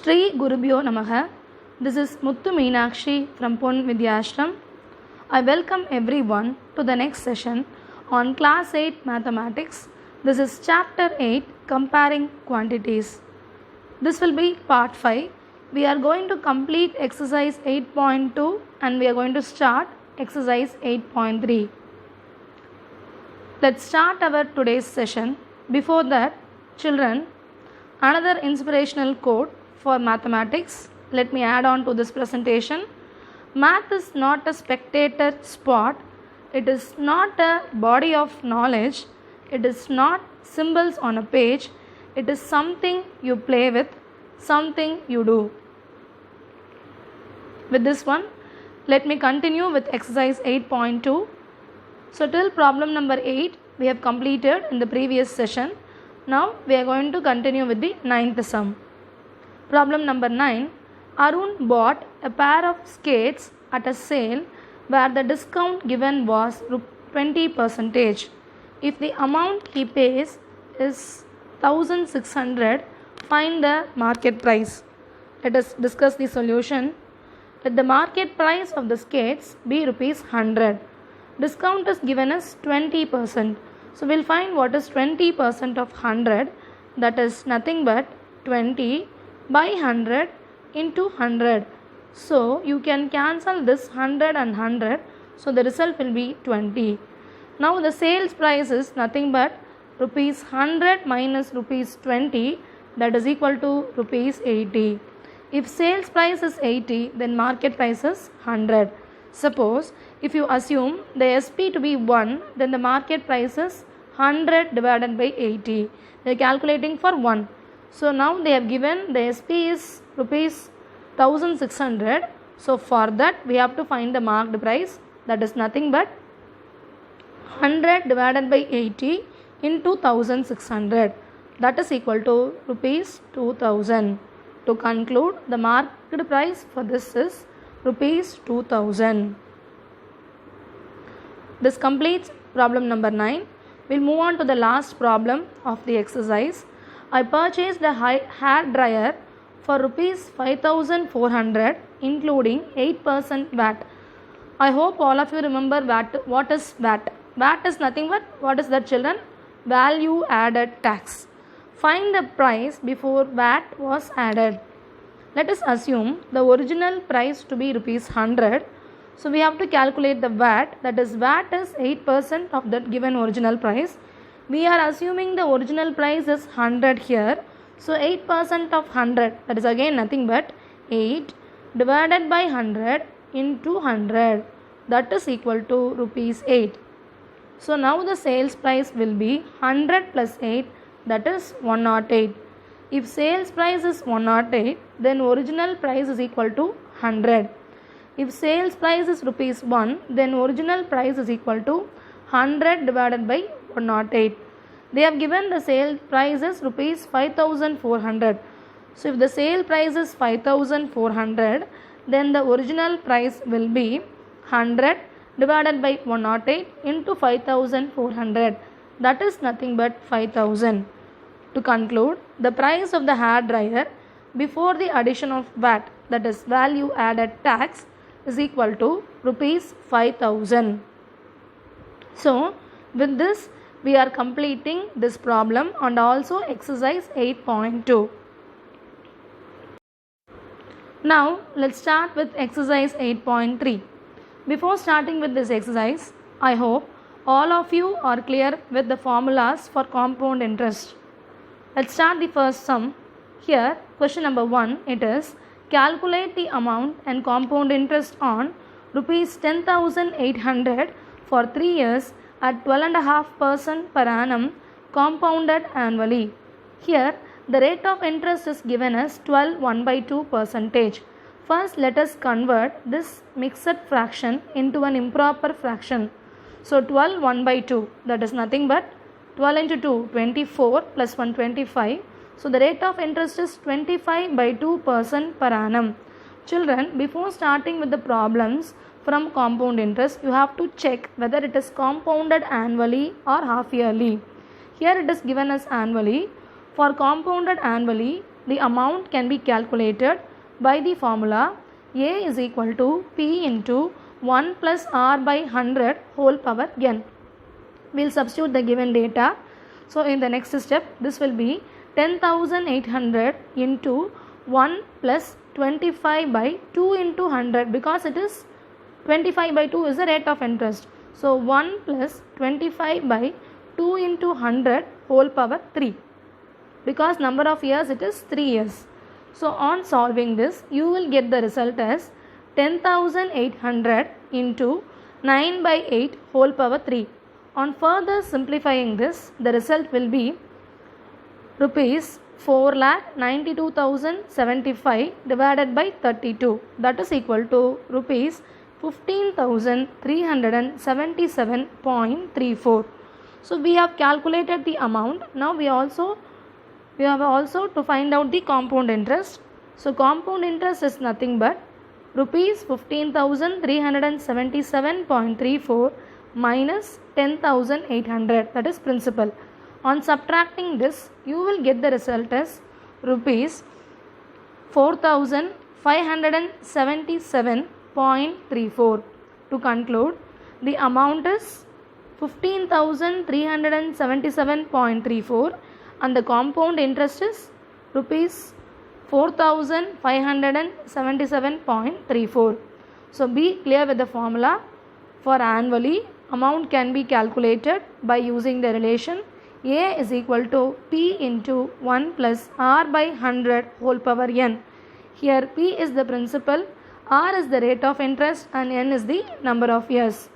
Shri Gurubhyo Namaha. This is Muthu Meenakshi from Pon Vidyashram. I welcome everyone to the next session on Class 8 Mathematics. This is Chapter 8 Comparing Quantities. This will be Part 5. We are going to complete Exercise 8.2 and we are going to start Exercise 8.3. Let's start our today's session. Before that, children, another inspirational quote for mathematics. Let me add on to this presentation. Math is not a spectator sport. It is not a body of knowledge. It is not symbols on a page. It is something you play with, something you do. With this one, let me continue with exercise 8.2. So till problem number 8 we have completed in the previous session. Now we are going to continue with the 9th sum. Problem number 9. Arun bought a pair of skates at a sale where the discount given was 20%. If the amount he pays is 1600, find the market price. Let us discuss the solution. Let the market price of the skates be rupees 100. Discount is given as 20%. So we will find what is 20% of 100. That is nothing but 20 by 100 into 100. So you can cancel this 100 and 100. So the result will be 20. Now the sales price is nothing but rupees 100 minus rupees 20. That is equal to rupees 80. If sales price is 80, then market price is 100. Suppose if you assume the SP to be 1, then the market price is 100 divided by 80. They are calculating for 1. So now they have given the SP is rupees 1600. So for that we have to find the marked price. That is nothing but 100 divided by 80 into 1600. That is equal to rupees 2000. To conclude, the marked price for this is rupees 2000. This completes problem number 9. We will move on to the last problem of the exercise. I purchased a hair dryer for rupees 5400 including 8% VAT. I hope all of you remember VAT. What is VAT? VAT is nothing but, what is that children? Value added tax. Find the price before VAT was added. Let us assume the original price to be rupees 100. So we have to calculate the VAT. That is, VAT is 8% of that given original price. We are assuming the original price is 100 here. So 8% of 100, that is again nothing but 8 divided by 100 into 100. That is equal to rupees 8. So now the sales price will be 100 plus 8, that is 108. If sales price is 108, then original price is equal to 100. If sales price is rupees 1, then original price is equal to 100 divided by 108. They have given the sale price as rupees 5400. So if the sale price is 5400, then the original price will be 100 divided by 108 into 5400. That is nothing but 5000. To conclude, the price of the hair dryer before the addition of VAT, that is value added tax, is equal to rupees 5000. So with this we are completing this problem and also exercise 8.2. Now let's start with exercise 8.3. Before starting with this exercise, I hope all of you are clear with the formulas for compound interest. Let's start the first sum. Here question number 1, it is calculate the amount and compound interest on rupees 10,800 for 3 years at 12.5% per annum compounded annually. Here the rate of interest is given as 12 1/2%. First let us convert this mixed fraction into an improper fraction. So 12 1/2, that is nothing but 12 into 2, 24 plus 1, 25. So the rate of interest is 25/2% per annum. Children, before starting with the problems from compound interest, you have to check whether it is compounded annually or half yearly. Here it is given as annually. For compounded annually, the amount can be calculated by the formula A is equal to P into 1 plus R by 100 whole power n. We will substitute the given data. So in the next step, this will be 10,800 into 1 plus 25 by 2 into 100, because it is 25 by 2 is the rate of interest. So 1 plus 25 by 2 into 100 whole power 3, because number of years it is 3 years. So on solving this, you will get the result as 10,800 into 9 by 8 whole power 3. On further simplifying this, the result will be rupees 4,92,075 divided by 32, that is equal to rupees 15,377.34. So we have calculated the amount. Now we have also to find out the compound interest. So compound interest is nothing but rupees 15,377.34 minus 10,800, that is principal. On subtracting this, you will get the result as rupees 4,577.34. To conclude, the amount is 15,377.34 and the compound interest is rupees 4,577.34. So be clear with the formula. For annually, amount can be calculated by using the relation A is equal to P into 1 plus R by 100 whole power n. Here P is the principal, R is the rate of interest and n is the number of years.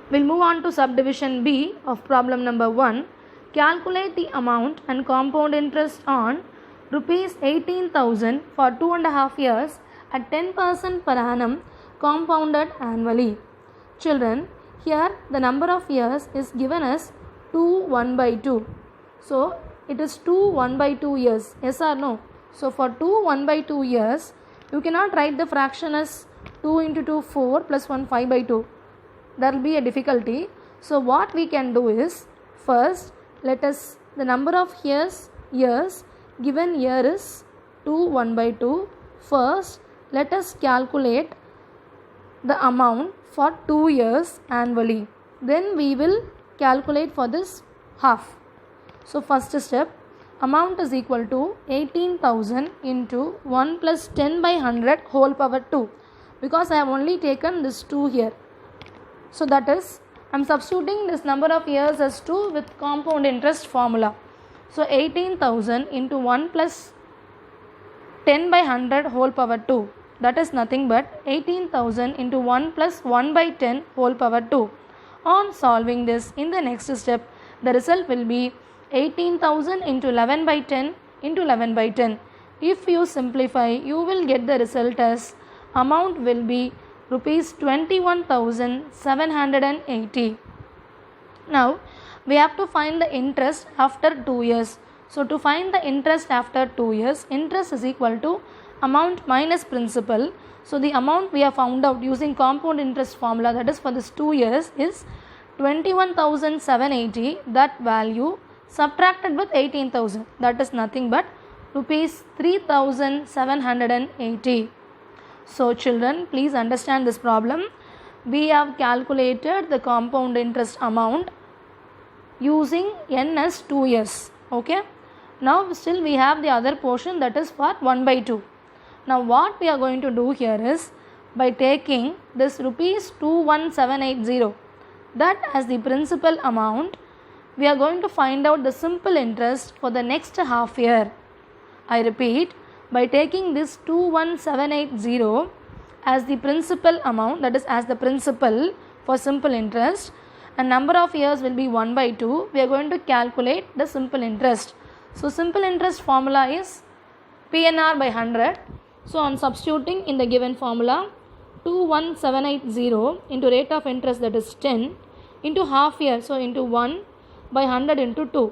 We'll move on to subdivision B of problem number 1. Calculate the amount and compound interest on rupees 18,000 for 2.5 years at 10% per annum compounded annually. Children, here the number of years is given as 2 1 by 2. So it is 2 1 by 2 years. Yes or no? So for 2 1 by 2 years, you cannot write the fraction as 2 into 2 4 plus 1 5 by 2. There will be a difficulty. So what we can do is, first let us, the number of years given here is 2 1 by 2. First let us calculate the amount for 2 years annually. Then we will calculate for this half. So first step, amount is equal to 18,000 into 1 plus 10 by 100 whole power 2, because I have only taken this 2 here. So that is, I am substituting this number of years as 2 with compound interest formula. So 18,000 into 1 plus 10 by 100 whole power 2, that is nothing but 18,000 into 1 plus 1 by 10 whole power 2. On solving this, in the next step, the result will be 18,000 into 11 by 10 into 11 by 10. If you simplify, you will get the result as amount will be rupees 21,780. Now we have to find the interest after 2 years. So to find the interest after 2 years, interest is equal to amount minus principal. So the amount we have found out using compound interest formula, that is for this 2 years, is 21,780. That value subtracted with 18,000, that is nothing but rupees 3,780. So children, please understand this problem. We have calculated the compound interest amount using n as 2 years. Okay. Now still we have the other portion, that is for 1 by 2. Now what we are going to do here is, by taking this rupees 21,780, that as the principal amount, we are going to find out the simple interest for the next half year. I repeat, by taking this 21,780 as the principal amount, that is as the principal for simple interest, and number of years will be 1 by 2, we are going to calculate the simple interest. So simple interest formula is PNR by 100. So on substituting in the given formula, 21,780 into rate of interest, that is 10, into half year, so into 1 by 100 into 2.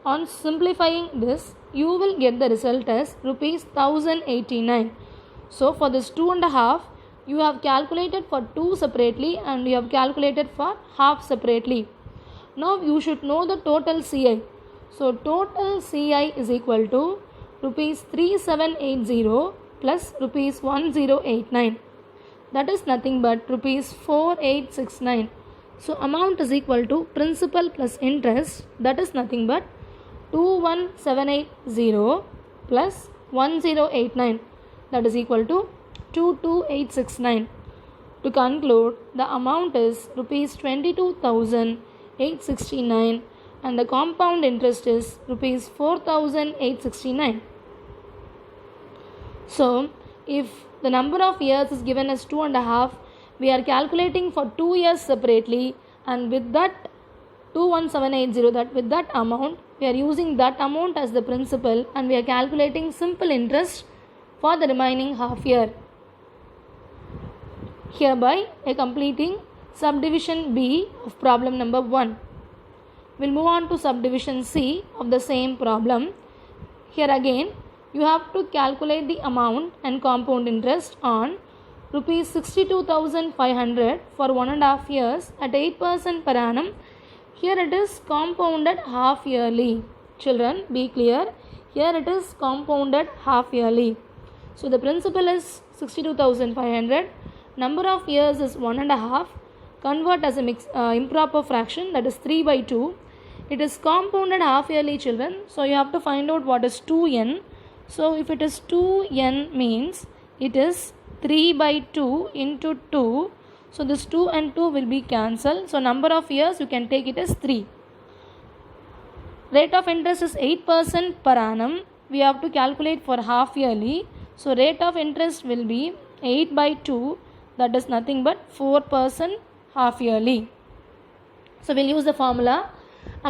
On simplifying this, you will get the result as rupees 1,089. So for this 2.5, you have calculated for 2 separately and you have calculated for half separately. Now you should know the total CI. So total CI is equal to rupees 3780 plus rupees 1089. That is nothing but rupees 4869. So amount is equal to principal plus interest, that is nothing but 21780 plus 1089, that is equal to 22869. To conclude, the amount is rupees 22,869 and the compound interest is rupees 4,869. So if the number of years is given as 2.5, we are calculating for 2 years separately, and with that 21780, that with that amount we are using that amount as the principal, and we are calculating simple interest for the remaining half year. Hereby a completing subdivision B of problem number 1. We'll move on to subdivision C of the same problem. Here again you have to calculate the amount and compound interest on rupees 62,500 for 1.5 years at 8% per annum. Here it is compounded half yearly. Children, be clear. Here it is compounded half yearly. So the principal is 62,500. Number of years is 1.5. Convert as a improper fraction, that is 3/2. It is compounded half yearly, children. So you have to find out what is 2n. So if it is 2n means it is 3/2 into 2. So this 2 and 2 will be cancelled. So number of years you can take it as 3. Rate of interest is 8% per annum. We have to calculate for half yearly. So rate of interest will be 8/2. That is nothing but 4% half yearly. So we'll use the formula.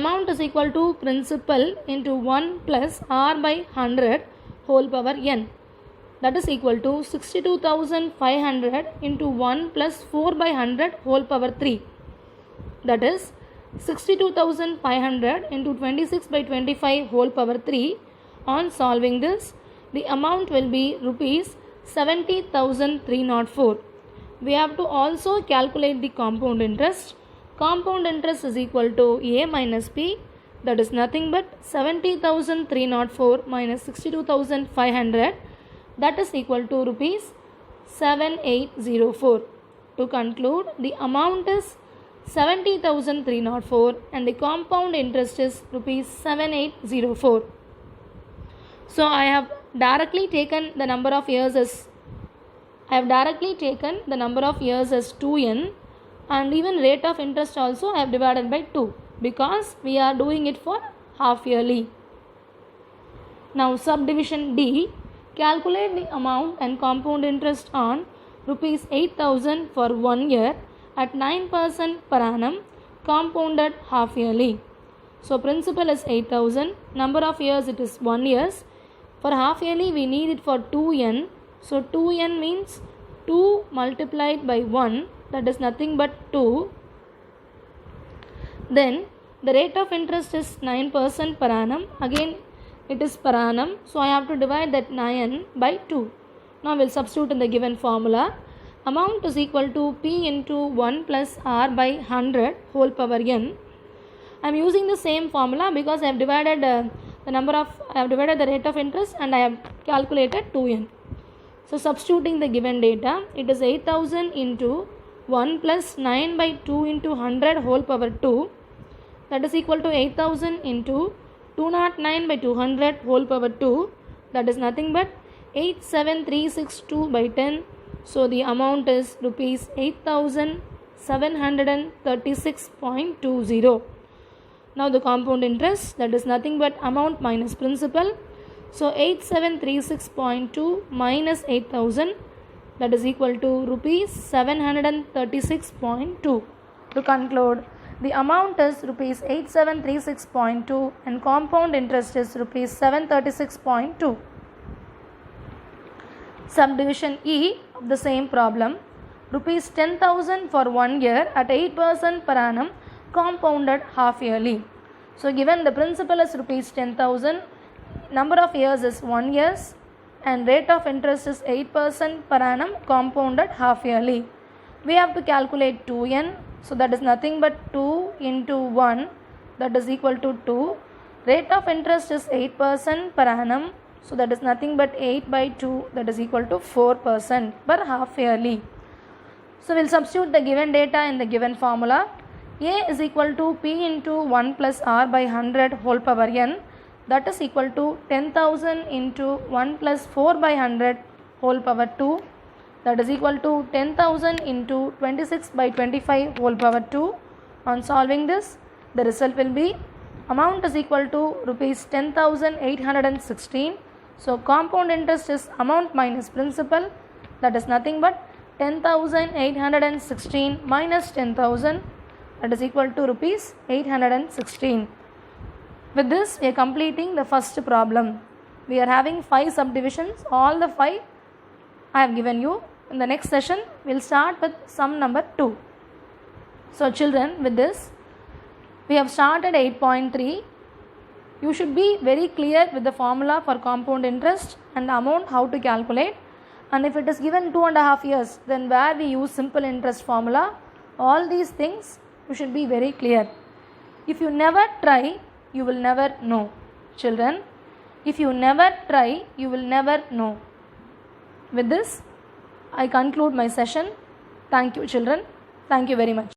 Amount is equal to principal into 1 plus r by 100 whole power n. That is equal to 62,500 into 1 plus 4 by 100 whole power 3. That is 62,500 into 26 by 25 whole power 3. On solving this, the amount will be rupees 70,304. We have to also calculate the compound interest. Compound interest is equal to A minus P, that is nothing but 70,304 minus 62,500, that is equal to rupees 7804. To conclude, the amount is 70,304 and the compound interest is rupees 7804. So I have directly taken the number of years as 2n, and even rate of interest also I have divided by 2 because we are doing it for half yearly. Now subdivision D, calculate the amount and compound interest on rupees 8,000 for 1 year at 9% per annum, compounded half yearly. So principal is 8,000, number of years it is 1 years. For half yearly we need it for 2n. So 2n means 2 multiplied by 1, that is nothing but 2. Then the rate of interest is 9% per annum. Again it is per annum. So I have to divide that 9 by 2. Now we will substitute in the given formula. Amount is equal to P into 1 plus R by 100 whole power n. I am using the same formula because I have divided the rate of interest and I have calculated 2n. So substituting the given data, it is 8,000 into 1 plus 9 by 2 into 100 whole power 2, that is equal to 8,000 into 209 by 200 whole power 2, that is nothing but 87362 by 10. So the amount is rupees 8,736.20. Now the compound interest, that is nothing but amount minus principal. So 8736.2 minus 8,000, that is equal to rupees 736.2. To conclude, the amount is rupees 8736.2 and compound interest is rupees 736.2. Subdivision E of the same problem, rupees 10,000 for 1 year at 8% per annum, compounded half yearly. So given the principal is rupees 10,000, number of years is 1 year and rate of interest is 8% per annum, compounded half yearly. We have to calculate 2n. So that is nothing but 2 into 1, that is equal to 2. Rate of interest is 8% per annum. So that is nothing but 8 by 2, that is equal to 4% per half yearly. So we'll substitute the given data in the given formula. A is equal to P into 1 plus R by 100 whole power n, that is equal to 10,000 into 1 plus 4 by 100 whole power 2, that is equal to 10,000 into 26 by 25 whole power 2. On solving this, the result will be amount is equal to rupees 10,816. So compound interest is amount minus principal, that is nothing but 10,816 minus 10,000, that is equal to rupees 816. With this, we are completing the first problem. We are having 5 subdivisions. All the 5 I have given you. In the next session, we will start with sum number 2. So children, with this, we have started 8.3. You should be very clear with the formula for compound interest and the amount how to calculate. And if it is given 2.5 years, then where we use simple interest formula, all these things you should be very clear. If you never try, you will never know. Children, if you never try, you will never know. With this, I conclude my session. Thank you, children. Thank you very much.